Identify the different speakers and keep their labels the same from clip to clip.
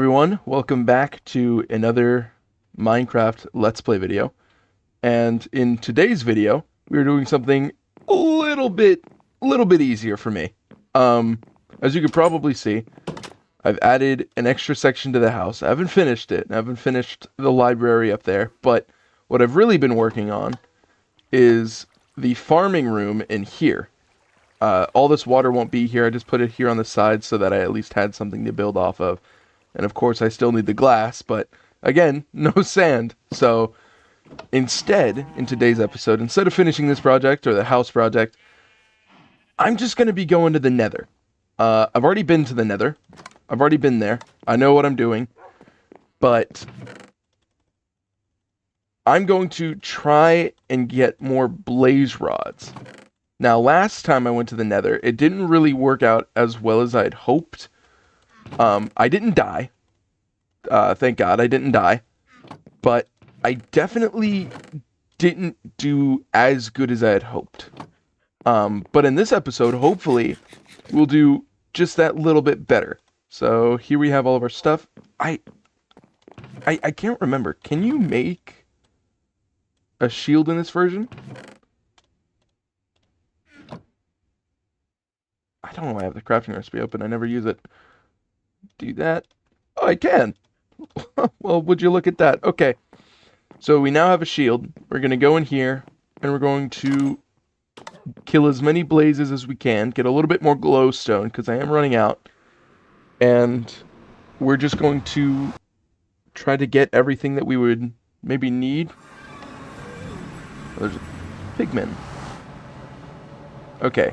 Speaker 1: everyone, welcome back to another Minecraft Let's Play video. And in today's video, we're doing something a little bit easier for me. As you can probably see, I've added an extra section to the house. I haven't finished it. I haven't finished the library up there, but what I've really been working on is the farming room in here. All this water won't be here. I just put it here on the side so that I at least had something to build off of. And of course, I still need the glass, but again, no sand. So instead, in today's episode, instead of finishing this project or the house project, I'm just going to be going to the nether. I've already been to the nether. I've already been there. I know what I'm doing. But I'm going to try and get more blaze rods. Now, last time I went to the nether, it didn't really work out as well as I'd hoped. I didn't die. Thank God I didn't die. But I definitely didn't do as good as I had hoped. But in this episode, hopefully, we'll do just that little bit better. So here we have all of our stuff. I can't remember. Can you make a shield in this version? I don't know why I have the crafting recipe open. I never use it. Do that. Oh, I can. Well, would you look at that? Okay. So we now have a shield. We're going to go in here, and we're going to kill as many blazes as we can. Get a little bit more glowstone, because I am running out. And we're just going to try to get everything that we would maybe need. Oh, there's a pigman. Okay.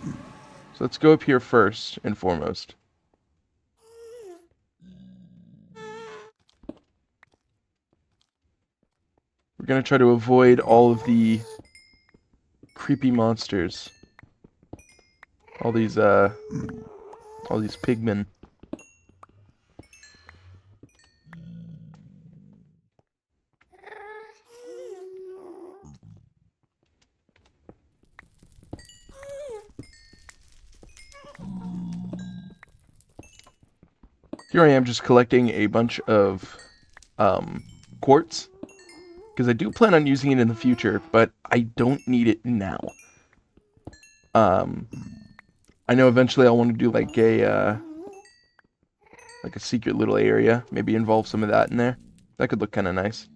Speaker 1: So let's go up here first and foremost. We're going to try to avoid all of the creepy monsters. All these pigmen. Here I am just collecting a bunch of quartz. Because I do plan on using it in the future, but I don't need it now. I know eventually I'll want to do like a secret little area. Maybe involve some of that in there. That could look kind of nice.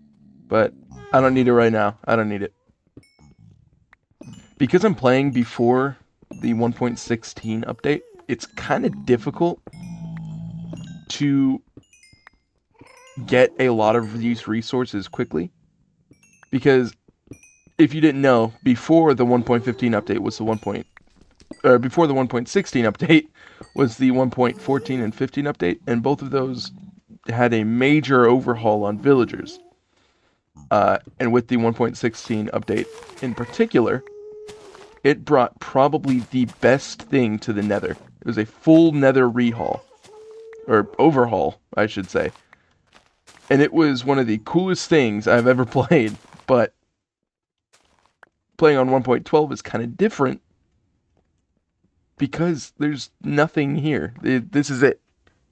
Speaker 1: But I don't need it right now. I don't need it. Because I'm playing before the 1.16 update, it's kind of difficult to get a lot of these resources quickly. Because if you didn't know, before the 1.15 update was before the 1.16 update was the 1.14 and 15 update, and both of those had a major overhaul on villagers. And with the 1.16 update in particular, it brought probably the best thing to the nether. It was a full nether rehaul. Or overhaul, I should say. And it was one of the coolest things I've ever played. But playing on 1.12 is kind of different because there's nothing here. This is it.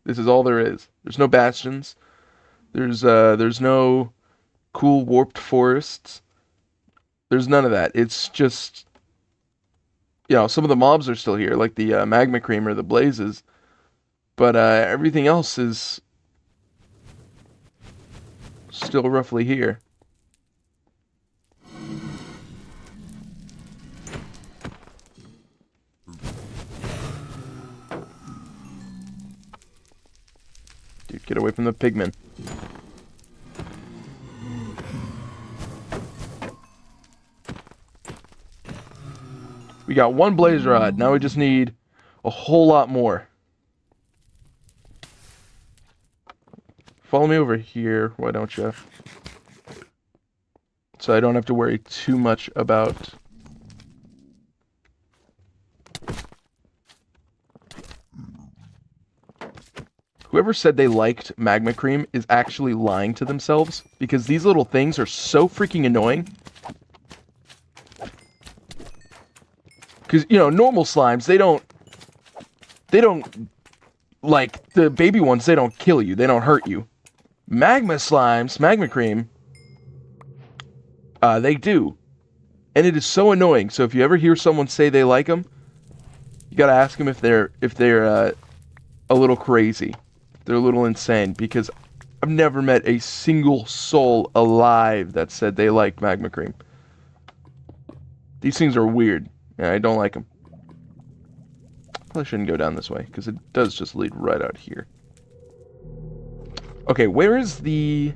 Speaker 1: This is all there is. There's no bastions. There's no cool warped forests. There's none of that. It's just, some of the mobs are still here, like the magma cream or the blazes. But everything else is still roughly here. Dude, get away from the pigmen. We got one blaze rod. Now we just need a whole lot more. Follow me over here, why don't you? So I don't have to worry too much about... Whoever said they liked magma cream is actually lying to themselves, because these little things are so freaking annoying. Because, normal slimes, they don't Like, the baby ones, they don't kill you. They don't hurt you. Magma slimes, magma cream, they do. And it is so annoying. So if you ever hear someone say they like them, you gotta ask them if they're a little crazy. They're a little insane, because I've never met a single soul alive that said they like magma cream. These things are weird, and I don't like them. Probably shouldn't go down this way, because it does just lead right out here. Okay, where is the...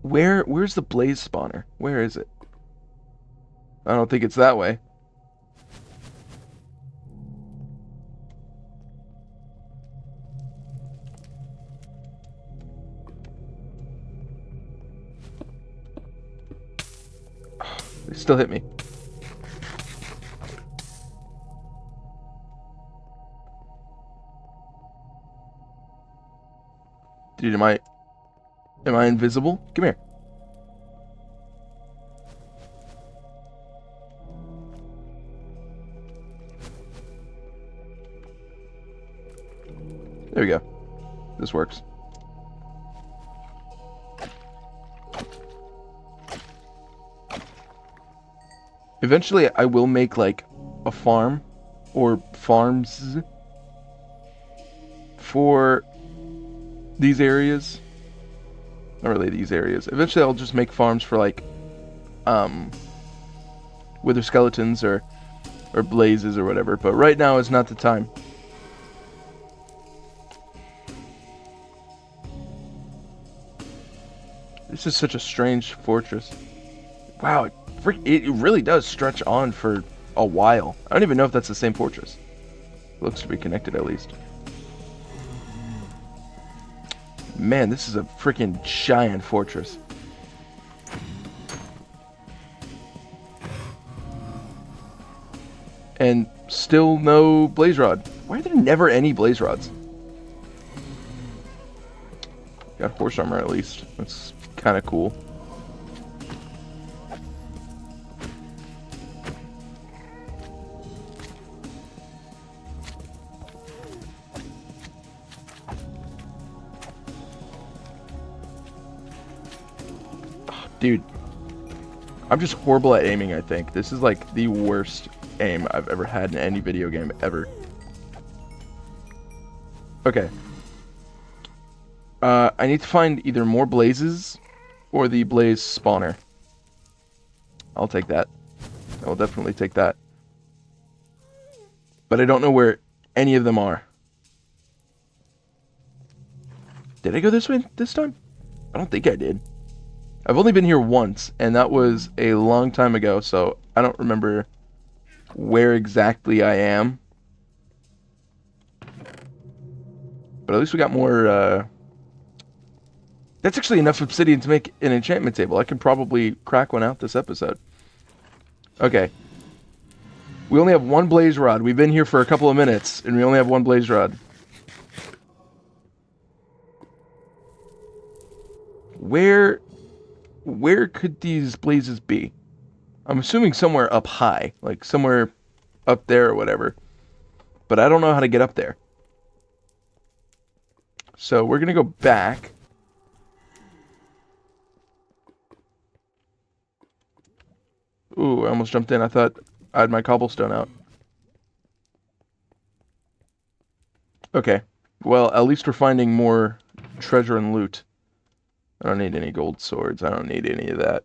Speaker 1: Where's the blaze spawner? Where is it? I don't think it's that way. They still hit me. Dude, am I invisible? Come here. There we go. This works. Eventually, I will make, like, a farm, or farms, for these areas. Not really these areas. Eventually, I'll just make farms for, like, wither skeletons, or blazes, or whatever. But right now is not the time. This is such a strange fortress. Wow, it really does stretch on for a while. I don't even know if that's the same fortress. Looks to be connected, at least. Man, this is a freaking giant fortress. And still no blaze rod. Why are there never any blaze rods? Got horse armor, at least. That's kind of cool. Dude, I'm just horrible at aiming, I think. This is like the worst aim I've ever had in any video game ever. Okay. I need to find either more blazes or the blaze spawner. I'll take that. I will definitely take that. But I don't know where any of them are. Did I go this way this time? I don't think I did. I've only been here once, and that was a long time ago, so I don't remember where exactly I am. But at least we got more, That's actually enough obsidian to make an enchantment table. I can probably crack one out this episode. Okay. We only have one blaze rod. We've been here for a couple of minutes, and we only have one blaze rod. Where could these blazes be? I'm assuming somewhere up high, like somewhere up there or whatever. But I don't know how to get up there. So we're going to go back. Ooh, I almost jumped in. I thought I had my cobblestone out. Okay. Well, at least we're finding more treasure and loot. I don't need any gold swords. I don't need any of that.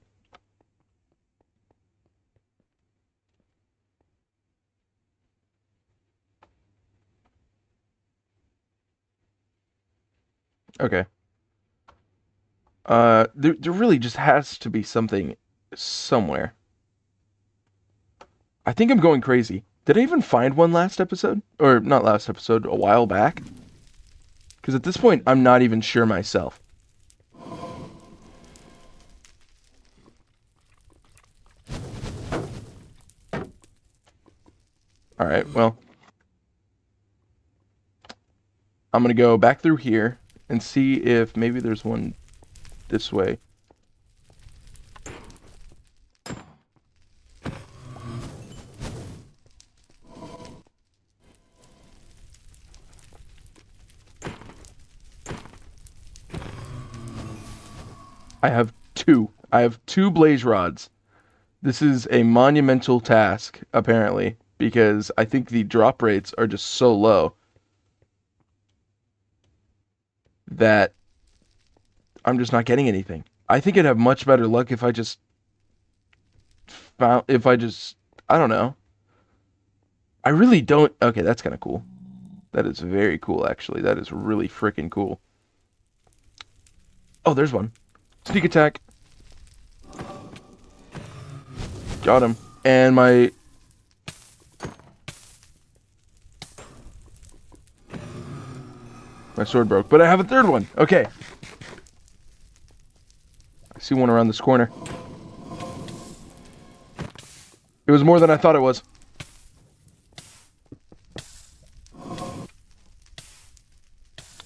Speaker 1: Okay. There really just has to be something somewhere. I think I'm going crazy. Did I even find one last episode? Or, not last episode, a while back? Because at this point, I'm not even sure myself. Alright, well. I'm going to go back through here and see if maybe there's one this way. I have two. I have two blaze rods. This is a monumental task, apparently, because I think the drop rates are just so low that I'm just not getting anything. I think I'd have much better luck if I just I don't know. I really don't. Okay, that's kind of cool. That is very cool, actually. That is really freaking cool. Oh, there's one. Sneak attack. Got him. And my sword broke. But I have a third one. Okay. I see one around this corner. It was more than I thought it was.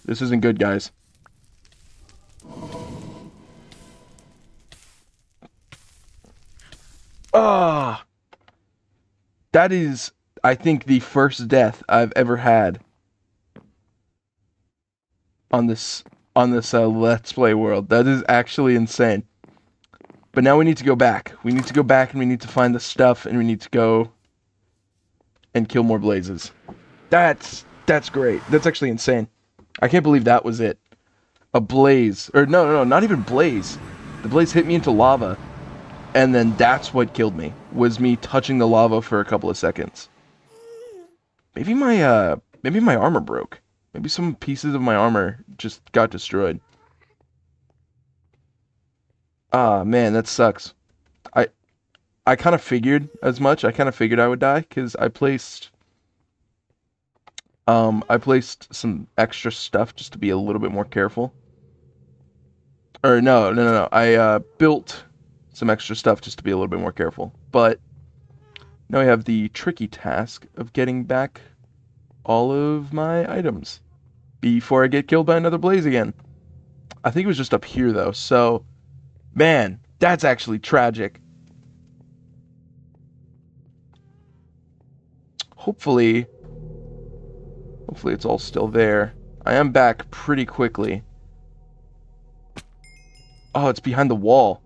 Speaker 1: This isn't good, guys. Ah! That is, I think, the first death I've ever had on this Let's Play world. That is actually insane. But now we need to go back. We need to go back and we need to find the stuff and we need to go and kill more blazes. That's great. That's actually insane. I can't believe that was it. A blaze. Or no, not even blaze. The blaze hit me into lava. And then that's what killed me. Was me touching the lava for a couple of seconds. Maybe my armor broke. Maybe some pieces of my armor just got destroyed. Ah, man, that sucks. I kind of figured as much. I kind of figured I would die because I placed some extra stuff just to be a little bit more careful. Or no. I built some extra stuff just to be a little bit more careful. But now I have the tricky task of getting back all of my items before I get killed by another blaze again. I think it was just up here though, so man, that's actually tragic. Hopefully it's all still there. I am back pretty quickly. Oh, it's behind the wall.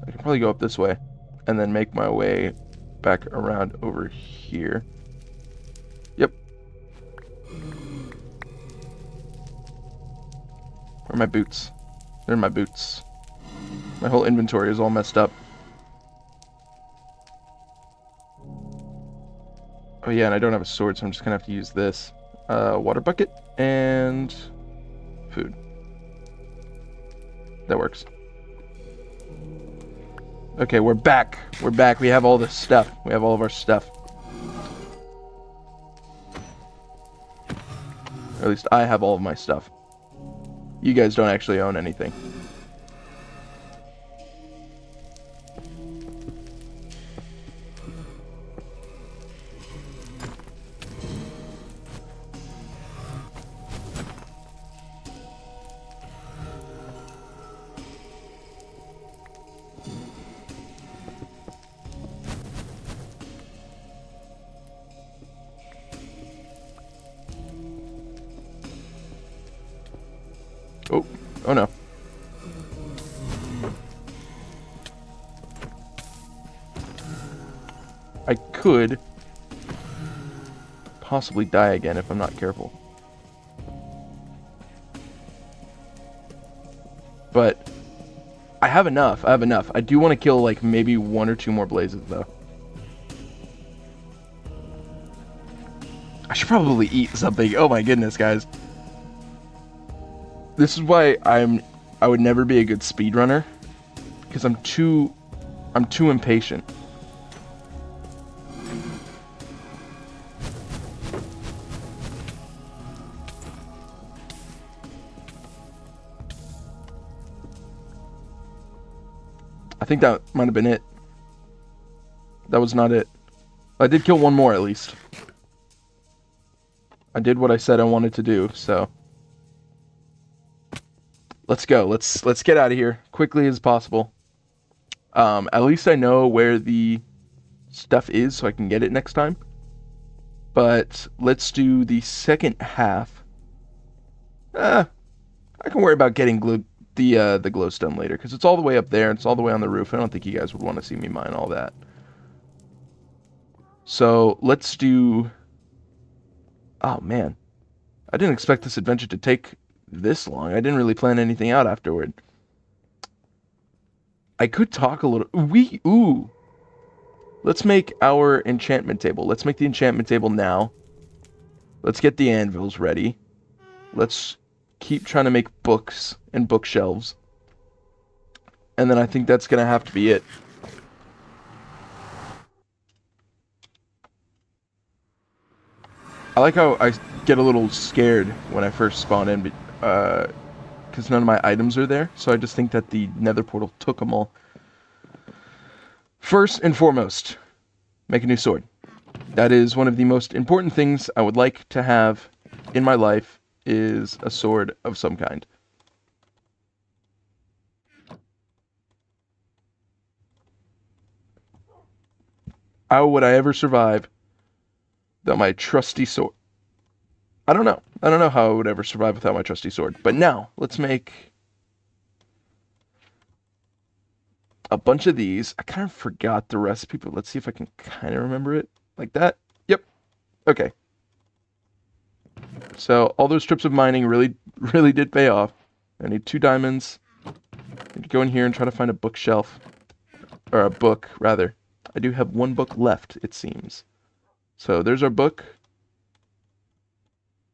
Speaker 1: I can probably go up this way and then make my way back around over here. Yep. Where are my boots? They're my boots. My whole inventory is all messed up. Oh yeah, and I don't have a sword, so I'm just gonna have to use this. Water bucket and food. That works. Okay, we're back. We're back. We have all this stuff. We have all of our stuff. Or at least I have all of my stuff. You guys don't actually own anything. Oh no. I could possibly die again if I'm not careful. But I have enough. I do want to kill like maybe one or two more blazes though. I should probably eat something. Oh my goodness, guys. This is why I would never be a good speedrunner, because I'm too impatient. I think that might have been it. That was not it. I did kill one more at least. I did what I said I wanted to do, so let's go. Let's get out of here quickly as possible. At least I know where the stuff is so I can get it next time. But let's do the second half I can worry about getting the glowstone later, because it's all the way up there, and it's all the way on the roof. I don't think you guys would want to see me mine all that. So, let's do... Oh, man. I didn't expect this adventure to take this long. I didn't really plan anything out afterward. I could talk a little... Ooh! Let's make our enchantment table. Let's make the enchantment table now. Let's get the anvils ready. Let's keep trying to make books and bookshelves. And then I think that's going to have to be it. I like how I get a little scared when I first spawn in, because none of my items are there. So I just think that the nether portal took them all. First and foremost, make a new sword. That is one of the most important things I would like to have in my life, is a sword of some kind. How would I ever survive without my trusty sword? I don't know. I don't know how I would ever survive without my trusty sword. But now, let's make a bunch of these. I kind of forgot the recipe, but let's see if I can kind of remember it. Like that? Yep. Okay. So, all those trips of mining really did pay off. I need 2 diamonds. I need to go in here and try to find a bookshelf. Or a book, rather. I do have 1 book left, it seems. So, there's our book.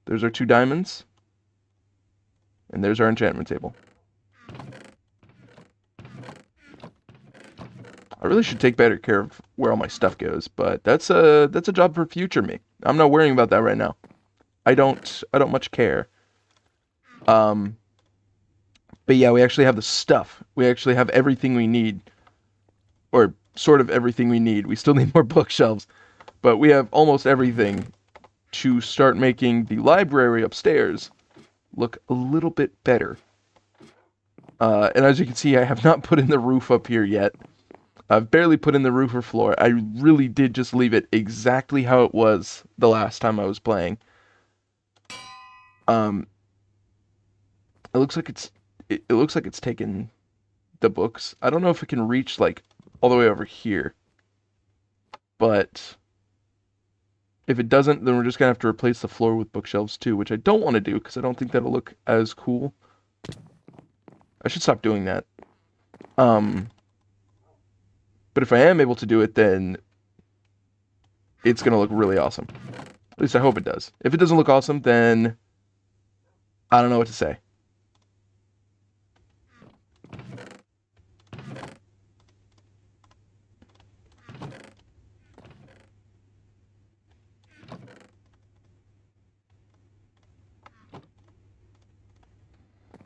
Speaker 1: There's our 2 diamonds. And there's our enchantment table. I really should take better care of where all my stuff goes, but that's a job for future me. I'm not worrying about that right now. I don't much care. But yeah, we actually have the stuff. We actually have everything we need. Or sort of everything we need. We still need more bookshelves, but we have almost everything to start making the library upstairs look a little bit better. And as you can see, I have not put in the roof up here yet. I've barely put in the roof or floor. I really did just leave it exactly how it was the last time I was playing. It looks like it looks like it's taken the books. I don't know if it can reach like all the way over here. But if it doesn't, then we're just gonna have to replace the floor with bookshelves too, which I don't want to do because I don't think that'll look as cool. I should stop doing that. But if I am able to do it, then it's going to look really awesome. At least I hope it does. If it doesn't look awesome, then I don't know what to say.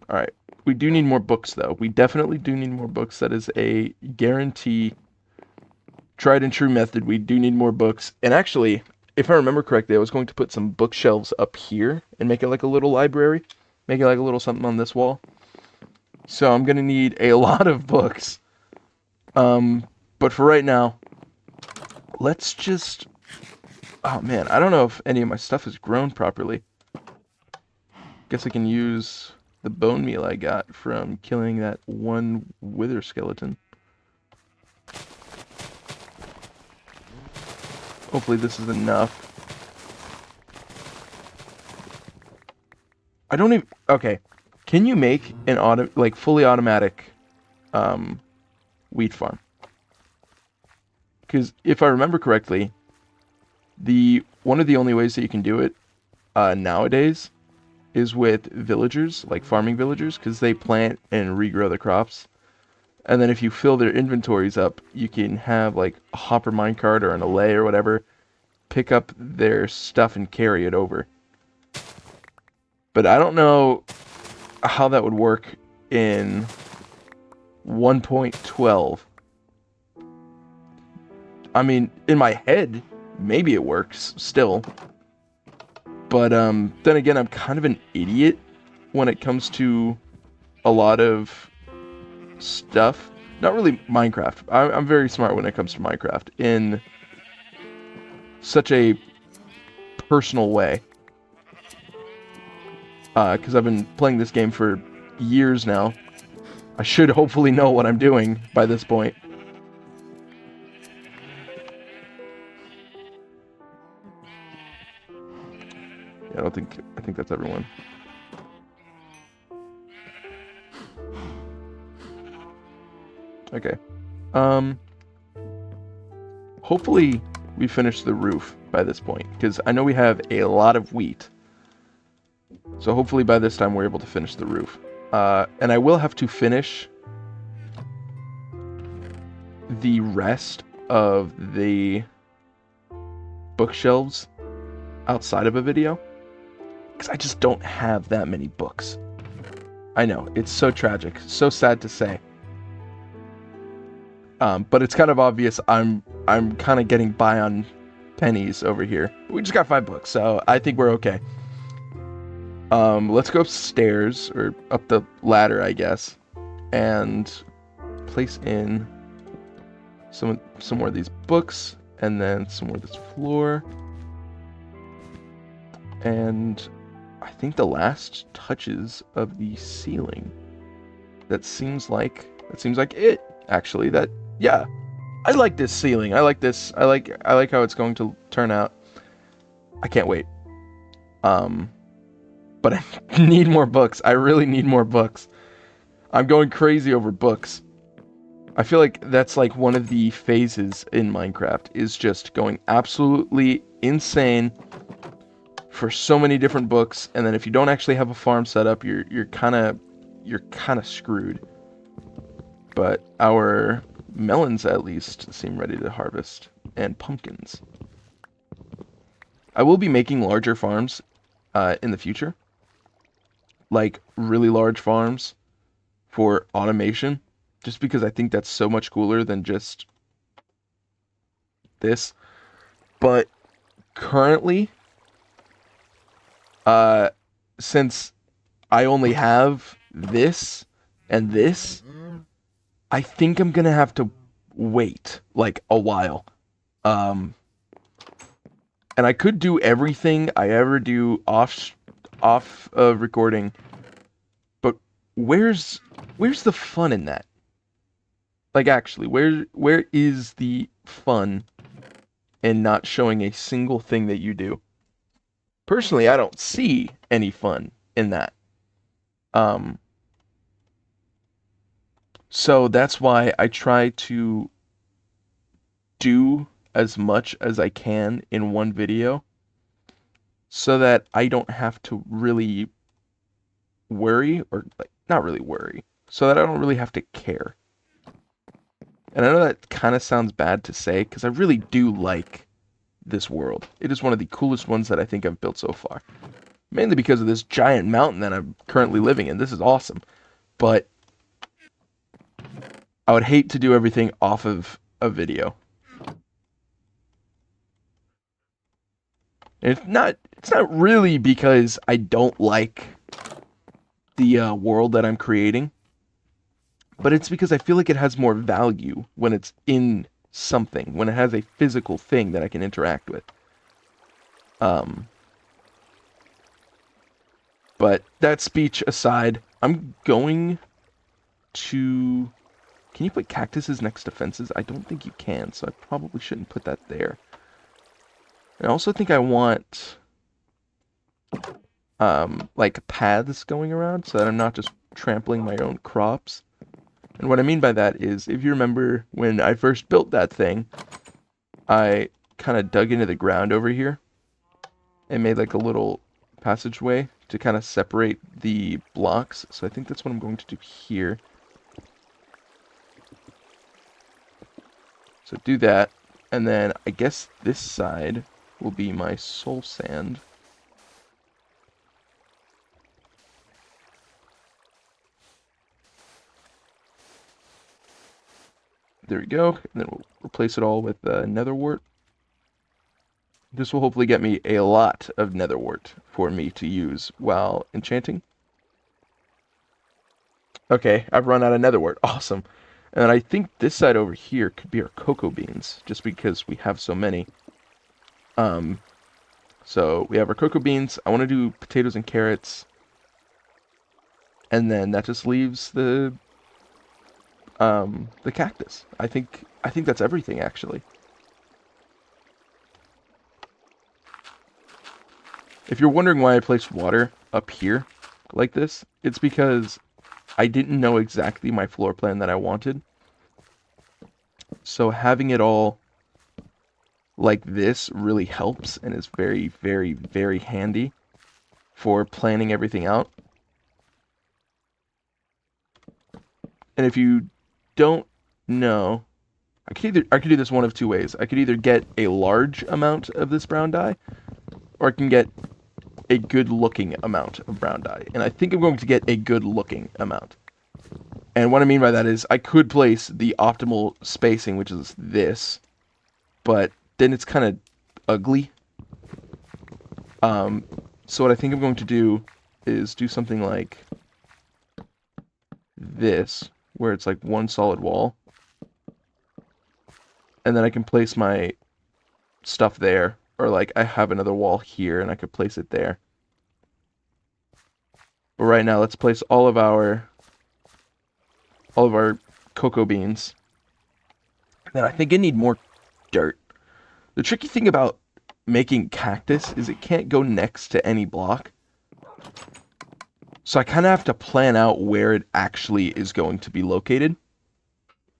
Speaker 1: Alright. We do need more books, though. We definitely do need more books. That is a guarantee. Tried and true method. We do need more books. And actually, if I remember correctly, I was going to put some bookshelves up here and make it like a little library. Make it like a little something on this wall. So I'm going to need a lot of books. But for right now, let's just... Oh man, I don't know if any of my stuff has grown properly. Guess I can use the bone meal I got from killing that one wither skeleton. Hopefully this is enough. I don't even... Okay. Can you make an fully automatic wheat farm? Because if I remember correctly, one of the only ways that you can do it nowadays is with villagers, like farming villagers, because they plant and regrow the crops. And then if you fill their inventories up, you can have like a hopper minecart or an allay or whatever, pick up their stuff and carry it over. But I don't know how that would work in 1.12. I mean, in my head, maybe it works still. But then again, I'm kind of an idiot when it comes to a lot of stuff. Not really Minecraft. I'm very smart when it comes to Minecraft in such a personal way. because I've been playing this game for years now. I should hopefully know what I'm doing by this point. Yeah, I think that's everyone. Okay. Hopefully we finish the roof by this point, because I know we have a lot of wheat. So hopefully by this time we're able to finish the roof. And I will have to finish the rest of the bookshelves outside of a video, because I just don't have that many books. I know, it's so tragic, so sad to say. But it's kind of obvious I'm kind of getting by on pennies over here. We just got 5 books, so I think we're okay. Let's go upstairs, or up the ladder, I guess, and place in some more of these books, and then some more of this floor. And I think the last touches of the ceiling. That seems like it, actually. Yeah. I like this ceiling. I like this. I like how it's going to turn out. I can't wait. But I need more books. I really need more books. I'm going crazy over books. I feel like that's like one of the phases in Minecraft, is just going absolutely insane for so many different books, and then if you don't actually have a farm set up, you're kind of screwed. But our melons at least seem ready to harvest, and pumpkins. I will be making larger farms in the future, like really large farms for automation, just because I think that's so much cooler than just this. But currently, since I only have this and this, I think I'm gonna have to wait like a while. And I could do everything I ever do off of recording, but where's the fun in that? Like, actually, where is the fun in not showing a single thing that you do? Personally, I don't see any fun in that. So that's why I try to do as much as I can in one video, so that I don't have to really worry, or like not really worry, so that I don't really have to care. And I know that kind of sounds bad to say, because I really do like this world. It is one of the coolest ones that I think I've built so far. Mainly because of this giant mountain that I'm currently living in. This is awesome. But I would hate to do everything off of a video. And it's not really because I don't like the world that I'm creating, but it's because I feel like it has more value when it's in something, when it has a physical thing that I can interact with. But that speech aside, I'm going to... Can you put cactuses next to fences? I don't think you can, so I probably shouldn't put that there. I also think I want like paths going around, so that I'm not just trampling my own crops. And what I mean by that is, if you remember when I first built that thing, I kind of dug into the ground over here and made like a little passageway to kind of separate the blocks. So I think that's what I'm going to do here. So do that, and then I guess this side will be my soul sand. There we go, and then we'll replace it all with nether wart. This will hopefully get me a lot of nether wart for me to use while enchanting. Okay, I've run out of nether wart. Awesome. And I think this side over here could be our cocoa beans, just because we have so many. So we have our cocoa beans. I want to do potatoes and carrots. And then that just leaves the cactus. I think that's everything actually. If you're wondering why I placed water up here like this, it's because I didn't know exactly my floor plan that I wanted. So having it all like this really helps and is very, very, very handy for planning everything out. And if you don't know, I could do this one of two ways. I could either get a large amount of this brown dye, or I can get a good looking amount of brown dye. And I think I'm going to get a good looking amount. And what I mean by that is I could place the optimal spacing, which is this, but then it's kind of ugly. So what I think I'm going to do is do something like this, where it's like one solid wall. And then I can place my stuff there, or like I have another wall here and I could place it there. But right now, let's place all of our cocoa beans. Then I think I need more dirt. The tricky thing about making cactus is it can't go next to any block. So I kind of have to plan out where it actually is going to be located.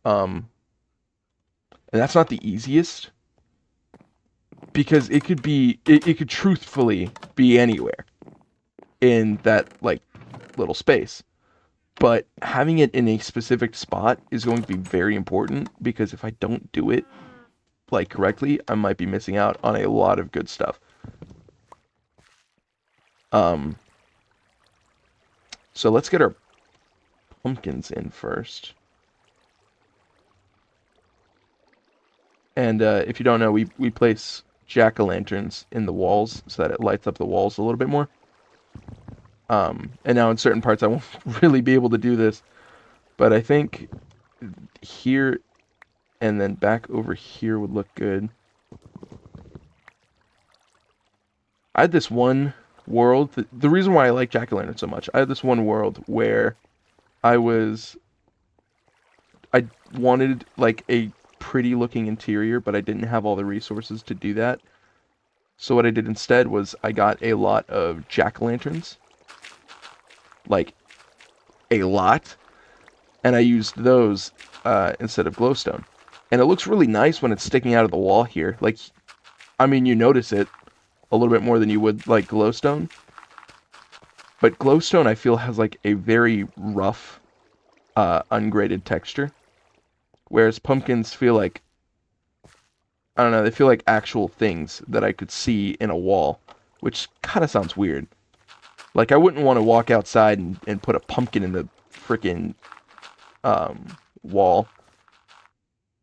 Speaker 1: And that's not the easiest, because it could truthfully be anywhere in that like little space. But having it in a specific spot is going to be very important, because if I don't do it like correctly, I might be missing out on a lot of good stuff. So let's get our pumpkins in first. And if you don't know, we place jack-o'-lanterns in the walls so that it lights up the walls a little bit more. And now in certain parts I won't really be able to do this, but I think here and then back over here would look good. I had this one world, the reason why I like jack-o'-lantern so much, I had this one world where I wanted like a pretty looking interior, but I didn't have all the resources to do that. So what I did instead was I got a lot of jack-o'-lanterns, like a lot, and I used those instead of glowstone. And it looks really nice when it's sticking out of the wall here. Like, I mean, you notice it a little bit more than you would like glowstone. But glowstone, I feel, has like a very rough, ungraded texture. Whereas pumpkins feel like, I don't know, they feel like actual things that I could see in a wall, which kind of sounds weird. Like, I wouldn't want to walk outside and put a pumpkin in the freaking wall.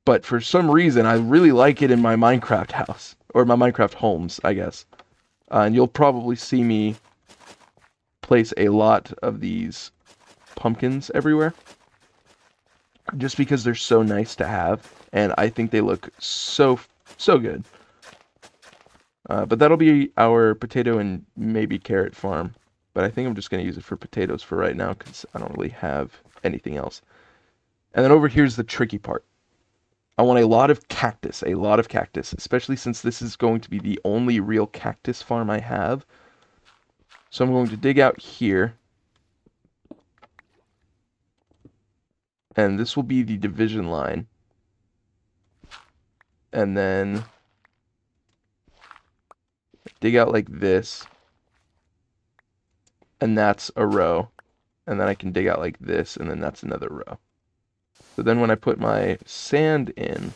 Speaker 1: But for some reason, I really like it in my Minecraft house. Or my Minecraft homes, I guess. And you'll probably see me place a lot of these pumpkins everywhere. Just because they're so nice to have. And I think they look so good. But that'll be our potato and maybe carrot farm. But I think I'm just going to use it for potatoes for right now, because I don't really have anything else. And then over here's the tricky part. I want a lot of cactus, especially since this is going to be the only real cactus farm I have. So I'm going to dig out here. And this will be the division line. And then dig out like this. And that's a row. And then I can dig out like this, and then that's another row. So then when I put my sand in,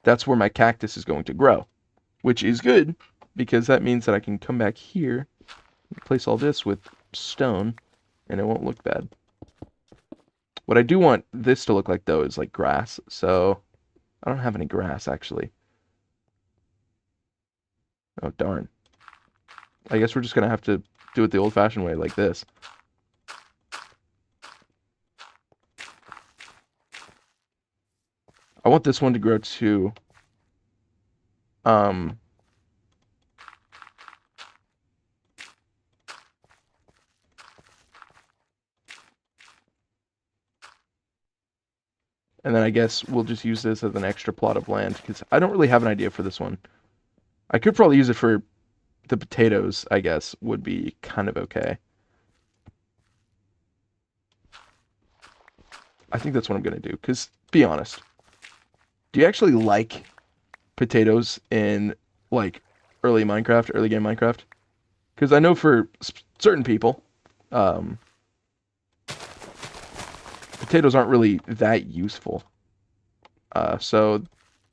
Speaker 1: that's where my cactus is going to grow, which is good, because that means that I can come back here, place all this with stone, and it won't look bad. What I do want this to look like, though, is like grass, so I don't have any grass, actually. Oh, darn. I guess we're just going to have to do it the old-fashioned way, like this. I want this one to grow to And then I guess we'll just use this as an extra plot of land, because I don't really have an idea for this one. I could probably use it for the potatoes, I guess, would be kind of okay. I think that's what I'm going to do, because, be honest, do you actually like potatoes in, like, early game Minecraft? Because I know for certain people, um, potatoes aren't really that useful. So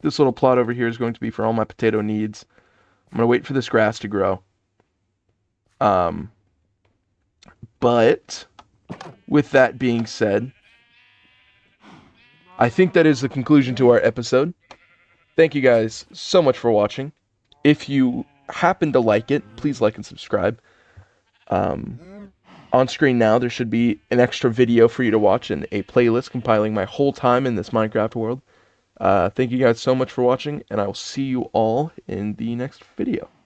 Speaker 1: this little plot over here is going to be for all my potato needs. I'm going to wait for this grass to grow. But with that being said, I think that is the conclusion to our episode. Thank you guys so much for watching. If you happen to like it, please like and subscribe. On screen now, there should be an extra video for you to watch and a playlist compiling my whole time in this Minecraft world. Thank you guys so much for watching, and I will see you all in the next video.